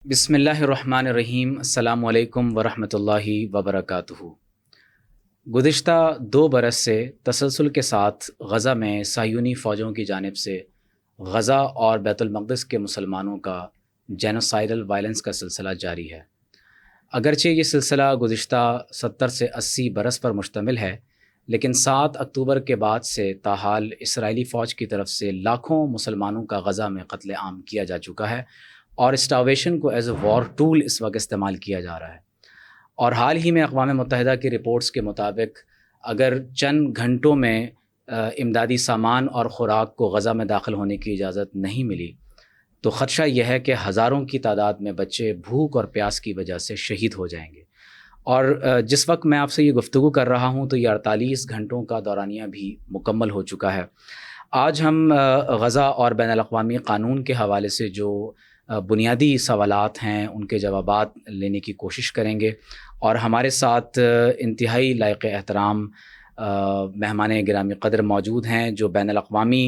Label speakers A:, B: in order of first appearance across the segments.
A: بسم اللہ الرحمن الرحیم۔ السلام علیکم ورحمۃ اللہ وبرکاتہ۔ گزشتہ 2 برس سے تسلسل کے ساتھ غزہ میں صہیونی فوجوں کی جانب سے غزہ اور بیت المقدس کے مسلمانوں کا جینوسائیڈل وائلنس کا سلسلہ جاری ہے۔ اگرچہ یہ سلسلہ گزشتہ 70 سے 80 برس پر مشتمل ہے، لیکن 7 اکتوبر کے بعد سے تاحال اسرائیلی فوج کی طرف سے لاکھوں مسلمانوں کا غزہ میں قتل عام کیا جا چکا ہے اور اسٹاویشن کو ایز اے وار ٹول اس وقت استعمال کیا جا رہا ہے۔ اور حال ہی میں اقوام متحدہ کی رپورٹس کے مطابق اگر چند گھنٹوں میں امدادی سامان اور خوراک کو غزہ میں داخل ہونے کی اجازت نہیں ملی تو خدشہ یہ ہے کہ ہزاروں کی تعداد میں بچے بھوک اور پیاس کی وجہ سے شہید ہو جائیں گے۔ اور جس وقت میں آپ سے یہ گفتگو کر رہا ہوں تو یہ 48 گھنٹوں کا دورانیہ بھی مکمل ہو چکا ہے۔ آج ہم غزہ اور بین الاقوامی قانون کے حوالے سے جو بنیادی سوالات ہیں ان کے جوابات لینے کی کوشش کریں گے، اور ہمارے ساتھ انتہائی لائق احترام مہمان گرامی قدر موجود ہیں جو بین الاقوامی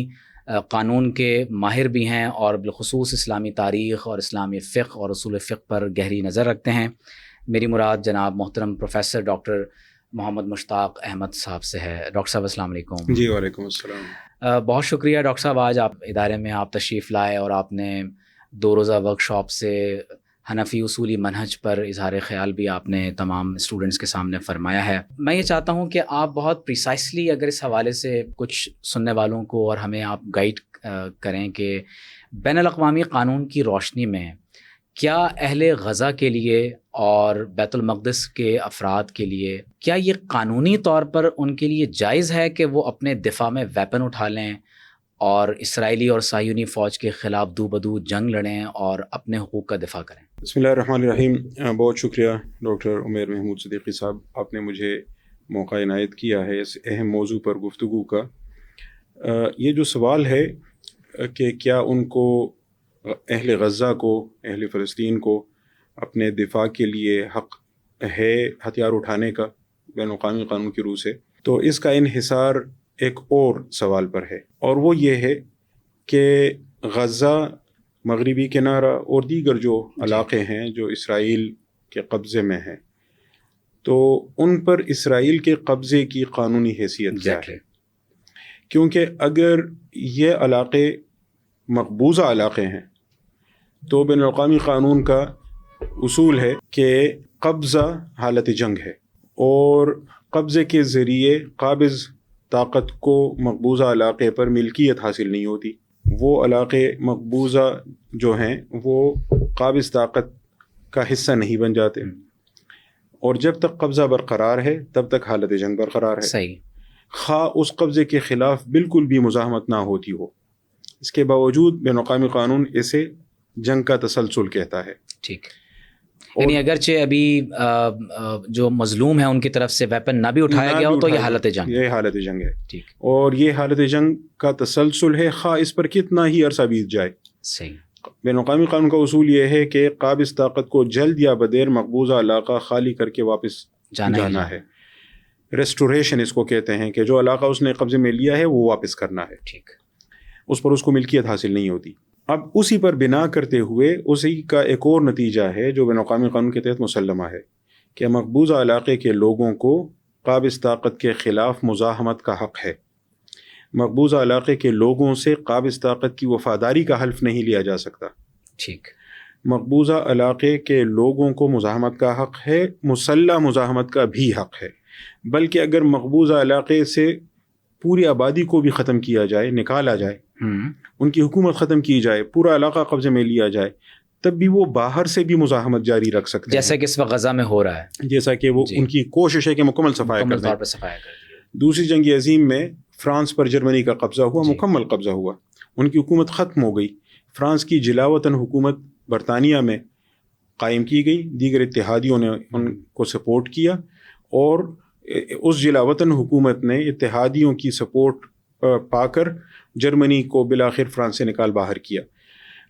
A: قانون کے ماہر بھی ہیں اور بالخصوص اسلامی تاریخ اور اسلامی فقہ اور اصول فقہ پر گہری نظر رکھتے ہیں۔ میری مراد جناب محترم پروفیسر ڈاکٹر محمد مشتاق احمد صاحب سے ہے۔ ڈاکٹر صاحب السلام علیکم۔
B: جی وعلیکم السلام۔
A: بہت شکریہ ڈاکٹر صاحب، آج آپ ادارے میں آپ تشریف لائے اور آپ نے 2 روزہ ورکشاپ سے حنفی اصولی منہج پر اظہار خیال بھی آپ نے تمام اسٹوڈنٹس کے سامنے فرمایا ہے۔ میں یہ چاہتا ہوں کہ آپ بہت پریسائسلی اگر اس حوالے سے کچھ سننے والوں کو اور ہمیں آپ گائیڈ کریں کہ بین الاقوامی قانون کی روشنی میں کیا اہل غزہ کے لیے اور بیت المقدس کے افراد کے لیے کیا یہ قانونی طور پر ان کے لیے جائز ہے کہ وہ اپنے دفاع میں ویپن اٹھا لیں اور اسرائیلی اور صہیونی فوج کے خلاف دو بدو جنگ لڑیں اور اپنے حقوق کا دفاع کریں؟
B: بسم اللہ الرحمن الرحیم۔ بہت شکریہ ڈاکٹر عمیر محمود صدیقی صاحب، آپ نے مجھے موقع عنایت کیا ہے اس اہم موضوع پر گفتگو کا۔ یہ جو سوال ہے کہ کیا ان کو اہل غزہ کو، اہل فلسطین کو اپنے دفاع کے لیے حق ہے ہتھیار اٹھانے کا بین الاقوامی قانون کی روح سے، تو اس کا انحصار ایک اور سوال پر ہے، اور وہ یہ ہے کہ غزہ، مغربی کنارہ اور دیگر جو علاقے ہیں جو اسرائیل کے قبضے میں ہیں، تو ان پر اسرائیل کے قبضے کی قانونی حیثیت کیا ہے؟ کیونکہ اگر یہ علاقے مقبوضہ علاقے ہیں تو بین الاقوامی قانون کا اصول ہے کہ قبضہ حالت جنگ ہے، اور قبضے کے ذریعے قابض طاقت کو مقبوضہ علاقے پر ملکیت حاصل نہیں ہوتی۔ وہ علاقے مقبوضہ جو ہیں وہ قابض طاقت کا حصہ نہیں بن جاتے، اور جب تک قبضہ برقرار ہے تب تک حالت جنگ برقرار ہے،
A: صحیح،
B: خواہ اس قبضے کے خلاف بالکل بھی مزاحمت نہ ہوتی ہو۔ اس کے باوجود بین الاقوامی قانون اسے جنگ کا تسلسل کہتا ہے۔
A: ٹھیک، یعنی اگرچہ ابھی جو مظلوم ہیں ان کی طرف سے ویپن نہ بھی اٹھایا گیا ہو تو یہ حالت جنگ،
B: یہ حالت جنگ ہے،
A: ٹھیک،
B: اور یہ حالت جنگ کا تسلسل ہے، خواہ اس پر کتنا ہی عرصہ بیت جائے۔
A: صحیح۔
B: بین الاقوامی قانون کا اصول یہ ہے کہ قابض طاقت کو جلد یا بدیر مقبوضہ علاقہ خالی کر کے واپس جانا ہے۔ ریسٹوریشن اس کو کہتے ہیں، کہ جو علاقہ اس نے قبضے میں لیا ہے وہ واپس کرنا ہے،
A: ٹھیک،
B: اس پر اس کو ملکیت حاصل نہیں ہوتی۔ اب اسی پر بنا کرتے ہوئے اسی کا ایک اور نتیجہ ہے جو بین الاقوامی قانون کے تحت مسلمہ ہے، کہ مقبوضہ علاقے کے لوگوں کو قابض طاقت کے خلاف مزاحمت کا حق ہے۔ مقبوضہ علاقے کے لوگوں سے قابض طاقت کی وفاداری کا حلف نہیں لیا جا سکتا۔
A: ٹھیک،
B: مقبوضہ علاقے کے لوگوں کو مزاحمت کا حق ہے، مسلح مزاحمت کا بھی حق ہے، بلکہ اگر مقبوضہ علاقے سے پوری آبادی کو بھی ختم کیا جائے، نکالا جائے، ان کی حکومت ختم کی جائے، پورا علاقہ قبضے میں لیا جائے، تب بھی وہ باہر سے بھی مزاحمت جاری رکھ سکتے ہیں،
A: جیسا کہ اس وقت غزہ میں ہو رہا ہے،
B: جیسا کہ وہ ان کی کوشش ہے کہ مکمل صفائی کر دیں۔ دوسری جنگ عظیم میں فرانس پر جرمنی کا قبضہ ہوا، مکمل قبضہ ہوا، ان کی حکومت ختم ہو گئی، فرانس کی جلاوطن حکومت برطانیہ میں قائم کی گئی، دیگر اتحادیوں نے ان کو سپورٹ کیا، اور اس جلاوطن حکومت نے اتحادیوں کی سپورٹ پا کر جرمنی کو بالآخر فرانس سے نکال باہر کیا۔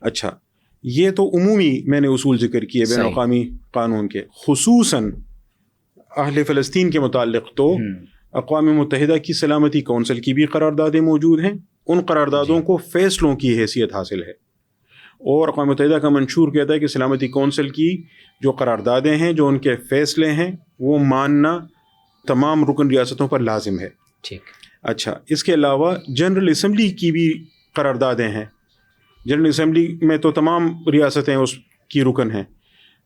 B: اچھا، یہ تو عمومی میں نے اصول ذکر کیے بین الاقوامی قانون کے، خصوصاً اہل فلسطین کے متعلق تو اقوام متحدہ کی سلامتی کونسل کی بھی قراردادیں موجود ہیں، ان قراردادوں کو فیصلوں کی حیثیت حاصل ہے، اور اقوام متحدہ کا منشور کہتا ہے کہ سلامتی کونسل کی جو قراردادیں ہیں، جو ان کے فیصلے ہیں، وہ ماننا تمام رکن ریاستوں پر لازم ہے.
A: ٹھیک.
B: اچھا، اس کے علاوہ جنرل اسمبلی کی بھی قراردادیں ہیں. جنرل اسمبلی میں تو تمام ریاستیں اس کی رکن ہیں،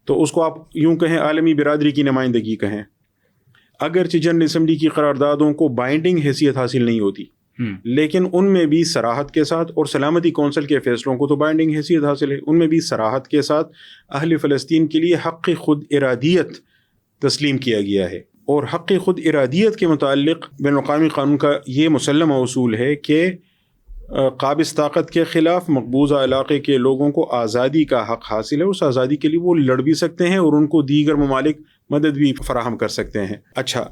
B: تو اس کو آپ یوں کہیں عالمی برادری کی نمائندگی کہیں. اگرچہ جنرل اسمبلی کی قراردادوں کو بائنڈنگ حیثیت حاصل نہیں ہوتی، لیکن ان میں بھی صراحت کے ساتھ، اور سلامتی کونسل کے فیصلوں کو تو بائنڈنگ حیثیت حاصل ہے، ان میں بھی صراحت کے ساتھ اہل فلسطین کے لیے حق خود ارادیت تسلیم کیا گیا ہے. اور حق خود ارادیت کے متعلق بین الاقوامی قانون کا یہ مسلمہ اصول ہے کہ قابض طاقت کے خلاف مقبوضہ علاقے کے لوگوں کو آزادی کا حق حاصل ہے. اس آزادی کے لیے وہ لڑ بھی سکتے ہیں اور ان کو دیگر ممالک مدد بھی فراہم کر سکتے ہیں. اچھا،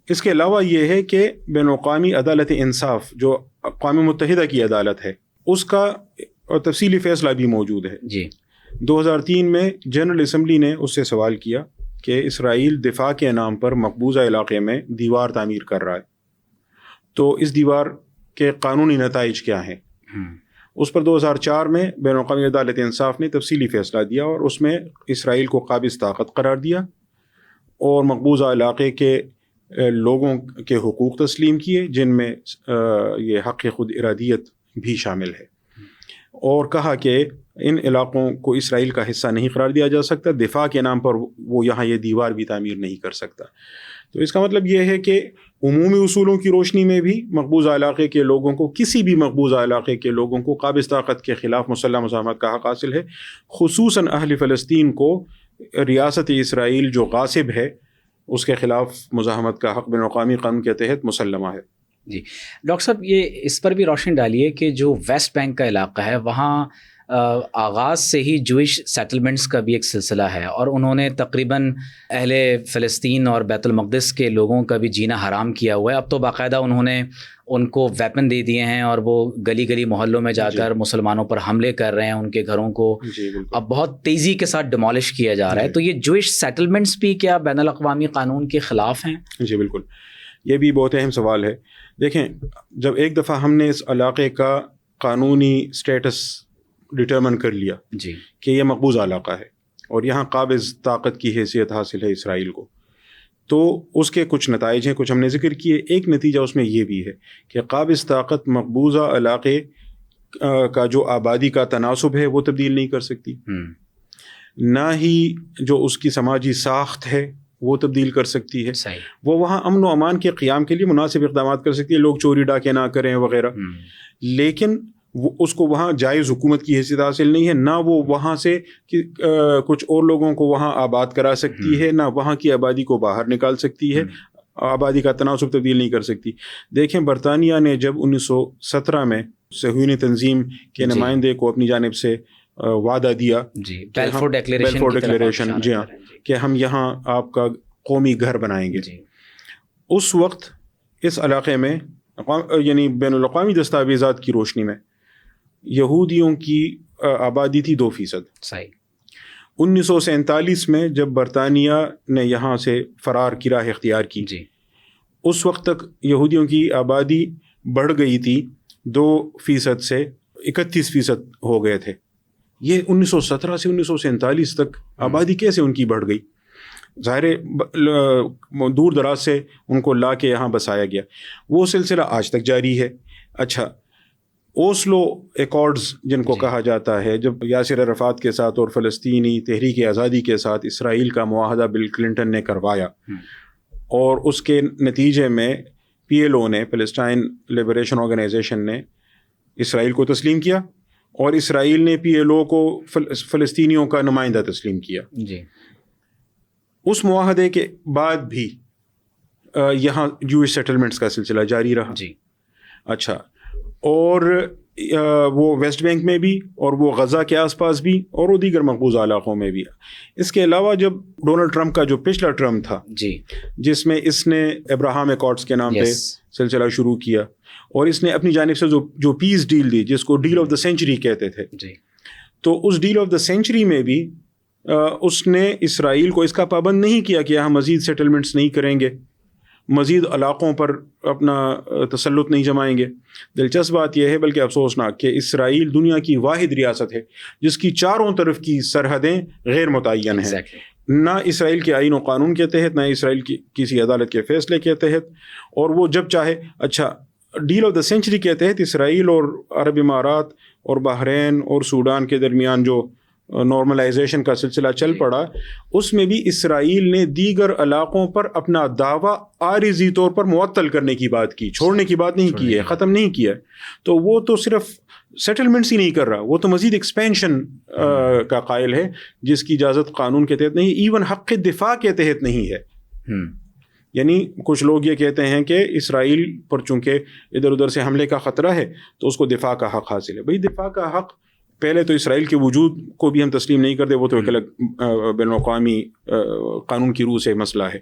B: اس کے علاوہ یہ ہے کہ بین الاقوامی عدالت انصاف جو اقوام متحدہ کی عدالت ہے، اس کا تفصیلی فیصلہ بھی موجود ہے.
A: جی.
B: 2003 میں جنرل اسمبلی نے اس سے سوال کیا کہ اسرائیل دفاع کے نام پر مقبوضہ علاقے میں دیوار تعمیر کر رہا ہے، تو اس دیوار کے قانونی نتائج کیا ہیں. اس پر 2004 میں بین الاقوامی عدالت انصاف نے تفصیلی فیصلہ دیا اور اس میں اسرائیل کو قابض طاقت قرار دیا اور مقبوضہ علاقے کے لوگوں کے حقوق تسلیم کیے، جن میں یہ حق خود ارادیت بھی شامل ہے، اور کہا کہ ان علاقوں کو اسرائیل کا حصہ نہیں قرار دیا جا سکتا، دفاع کے نام پر وہ یہاں یہ دیوار بھی تعمیر نہیں کر سکتا. تو اس کا مطلب یہ ہے کہ عمومی اصولوں کی روشنی میں بھی مقبوضہ علاقے کے لوگوں کو، کسی بھی مقبوضہ علاقے کے لوگوں کو قابض طاقت کے خلاف مسلح مزاحمت کا حق حاصل ہے. خصوصاً اہل فلسطین کو ریاست اسرائیل جو غاصب ہے اس کے خلاف مزاحمت کا حق بین الاقوامی قانون کے تحت مسلمہ ہے.
A: جی ڈاکٹر صاحب، یہ اس پر بھی روشنی ڈالیے کہ جو ویسٹ بینک کا علاقہ ہے وہاں آغاز سے ہی جوئش سیٹلمنٹس کا بھی ایک سلسلہ ہے، اور انہوں نے تقریباً اہل فلسطین اور بیت المقدس کے لوگوں کا بھی جینا حرام کیا ہوا ہے. اب تو باقاعدہ انہوں نے ان کو ویپن دے دیے ہیں اور وہ گلی گلی محلوں میں جا کر مسلمانوں پر حملے کر رہے ہیں، ان کے گھروں کو اب بہت تیزی کے ساتھ ڈیمولش کیا جا رہا ہے. تو یہ جوئش سیٹلمنٹس بھی کیا بین الاقوامی قانون کے خلاف ہیں؟
B: جی بالکل، یہ بھی بہت اہم سوال ہے. دیکھیں، جب ایک دفعہ ہم نے اس علاقے کا قانونی سٹیٹس ڈٹرمن کر لیا
A: جی
B: کہ یہ مقبوضہ علاقہ ہے اور یہاں قابض طاقت کی حیثیت حاصل ہے اسرائیل کو، تو اس کے کچھ نتائج ہیں، کچھ ہم نے ذکر کیے. ایک نتیجہ اس میں یہ بھی ہے کہ قابض طاقت مقبوضہ علاقے کا جو آبادی کا تناسب ہے وہ تبدیل نہیں کر سکتی، نہ ہی جو اس کی سماجی ساخت ہے وہ تبدیل کر سکتی ہے. وہ وہاں امن و امان کے قیام کے لیے مناسب اقدامات کر سکتی ہے، لوگ چوری ڈاکے نہ کریں وغیرہ، لیکن اس کو وہاں جائز حکومت کی حیثیت حاصل نہیں ہے، نہ وہ وہاں سے کچھ اور لوگوں کو وہاں آباد کرا سکتی ہے، نہ وہاں کی آبادی کو باہر نکال سکتی ہے، آبادی کا تناسب تبدیل نہیں کر سکتی. دیکھیں، برطانیہ نے جب 1917 میں صہیونی تنظیم کے نمائندے کو اپنی جانب سے وعدہ دیا،
A: بیلفور
B: ڈیکلیریشن، جی ہاں، کہ ہم یہاں آپ کا قومی گھر بنائیں گے، اس وقت اس علاقے میں یعنی بین الاقوامی دستاویزات کی روشنی میں یہودیوں کی آبادی تھی 2%. 1947 میں جب برطانیہ نے یہاں سے فرار کی راہ اختیار کی، اس وقت تک یہودیوں کی آبادی بڑھ گئی تھی 2% سے 31% ہو گئے تھے. یہ 1917 سے 1947 تک آبادی کیسے ان کی بڑھ گئی؟ ظاہر دور دراز سے ان کو لا کے یہاں بسایا گیا. وہ سلسلہ آج تک جاری ہے. اچھا، اوسلو ایکارڈز جن کو کہا جاتا ہے، جب یاسر عرفات کے ساتھ اور فلسطینی تحریک آزادی کے ساتھ اسرائیل کا معاہدہ بل کلنٹن نے کروایا، اور اس کے نتیجے میں PLO نے، پیلسٹائن لبریشن آرگنائزیشن نے اسرائیل کو تسلیم کیا، اور اسرائیل نے PLO کو فلسطینیوں کا نمائندہ تسلیم کیا. اس معاہدے کے بعد بھی یہاں جوئش سیٹلمنٹس کا سلسلہ جاری رہا. اچھا، اور وہ ویسٹ بینک میں بھی، اور وہ غزہ کے آس پاس بھی، اور وہ دیگر مقبوضہ علاقوں میں بھی. اس کے علاوہ جب ڈونلڈ ٹرمپ کا جو پچھلا ٹرم تھا، جس میں اس نے ابراہم ایکارڈز کے نام پہ سلسلہ شروع کیا، اور اس نے اپنی جانب سے جو پیس ڈیل دی، جس کو ڈیل آف دا سینچری کہتے تھے، تو اس ڈیل آف دا سینچری میں بھی اس نے اسرائیل کو اس کا پابند نہیں کیا کہ یہاں مزید سیٹلمنٹس نہیں کریں گے، مزید علاقوں پر اپنا تسلط نہیں جمائیں گے. دلچسپ بات یہ ہے بلکہ افسوسناک کہ اسرائیل دنیا کی واحد ریاست ہے جس کی چاروں طرف کی سرحدیں غیر متعین ہیں. نہ اسرائیل کے آئین و قانون کے تحت، نہ اسرائیل کی کسی عدالت کے فیصلے کے تحت. اور وہ جب چاہے، اچھا ڈیل آف دا سینچری کے تحت اسرائیل اور عرب امارات اور بحرین اور سوڈان کے درمیان جو نارملائزیشن کا سلسلہ چل پڑا، اس میں بھی اسرائیل نے دیگر علاقوں پر اپنا دعویٰ عارضی طور پر معطل کرنے کی بات کی، چھوڑنے کی بات نہیں کی ہے، ختم نہیں کیا ہے. تو وہ تو صرف سیٹلمنٹس ہی نہیں کر رہا، وہ تو مزید ایکسپینشن کا قائل ہے جس کی اجازت قانون کے تحت نہیں، ایون حق دفاع کے تحت نہیں ہے. یعنی کچھ لوگ یہ کہتے ہیں کہ اسرائیل پر چونکہ ادھر ادھر سے حملے کا خطرہ ہے تو اس کو دفاع کا حق حاصل ہے. بھئی دفاع کا حق پہلے تو اسرائیل کے وجود کو بھی ہم تسلیم نہیں کرتے، وہ تو ایک الگ بین الاقوامی قانون کی روح سے مسئلہ ہے.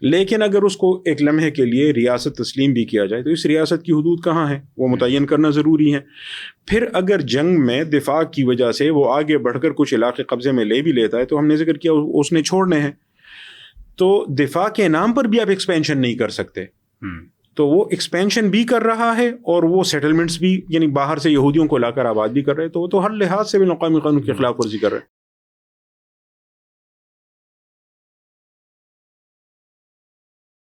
B: لیکن اگر اس کو ایک لمحے کے لیے ریاست تسلیم بھی کیا جائے تو اس ریاست کی حدود کہاں ہیں، وہ متعین کرنا ضروری ہے. پھر اگر جنگ میں دفاع کی وجہ سے وہ آگے بڑھ کر کچھ علاقے قبضے میں لے بھی لیتا ہے تو ہم نے ذکر کیا اس نے چھوڑنے ہیں. تو دفاع کے نام پر بھی آپ ایکسپینشن نہیں کر سکتے. تو وہ ایکسپینشن بھی کر رہا ہے اور وہ سیٹلمنٹس بھی، یعنی باہر سے یہودیوں کو لا کر آباد بھی کر رہے ہیں. تو وہ تو ہر لحاظ سے بین الاقوامی قانون کی خلاف ورزی کر رہے ہیں.